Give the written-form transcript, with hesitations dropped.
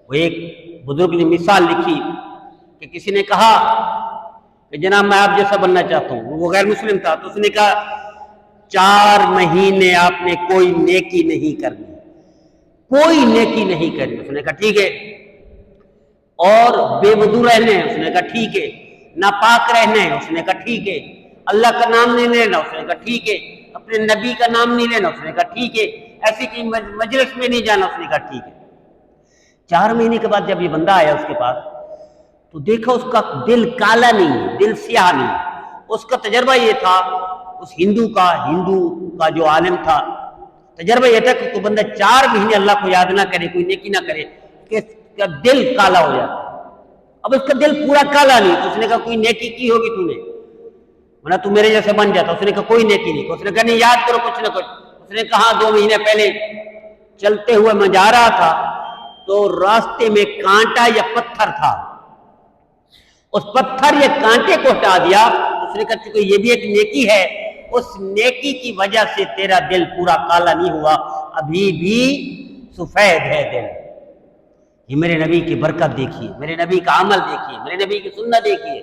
وہ ایک بزرگ نے مثال لکھی کہ کسی نے کہا کہ جناب میں آپ جیسا بننا چاہتا ہوں، وہ غیر مسلم تھا، تو اس نے کہا 4 مہینے آپ نے کوئی نیکی نہیں کرنی، کوئی نیکی نہیں کرنی۔ اس نے کہا ٹھیک ہے۔ اور بے وضو رہنے ہیں، اس نے کہا ٹھیک ہے۔ ناپاک رہنے ہیں، اس نے کہا ٹھیک ہے۔ اللہ کا نام نہیں لینا، اس نے کہا ٹھیک ہے۔ اپنے نبی کا نام نہیں لینا، اس نے کہا ٹھیک ہے۔ ایسی کی مجلس میں نہیں جانا، اس نے کہا ٹھیک ہے۔ 4 مہینے کے بعد جب یہ بندہ آیا اس کے پاس تو دیکھا اس کا دل کالا نہیں ہے، دل سیاہ نہیں ہے۔ اس کا تجربہ یہ تھا، اس ہندو کا جو عالم تھا، تجربہ یہ تھا کہ کوئی بندہ 4 مہینے اللہ کو یاد نہ کرے، کوئی نیکی نہ کرے کہ اس کا دل کالا ہو جاتا۔ اب اس کا دل پورا کالا نہیں، تو اس نے کہا کوئی نیکی کی ہوگی تو نے، ورنہ تو میرے جیسے بن جاتا۔ اس نے کہا کوئی نیکی نہیں۔ اس نے کہا نہیں، یاد کرو کچھ نہ کچھ۔ اس نے کہا 2 مہینے پہلے چلتے ہوئے میں جا رہا تھا تو راستے میں کانٹا یا پتھر تھا، اس پتھر یا کانٹے کو ہٹا دیا۔ اس نے کہا چونکہ یہ بھی ایک نیکی ہے، اس نیکی کی وجہ سے تیرا دل پورا کالا نہیں ہوا، ابھی بھی سفید ہے دل۔ یہ میرے نبی کی برکت دیکھیے، میرے نبی کا عمل دیکھیے، میرے نبی کی سنت دیکھیے۔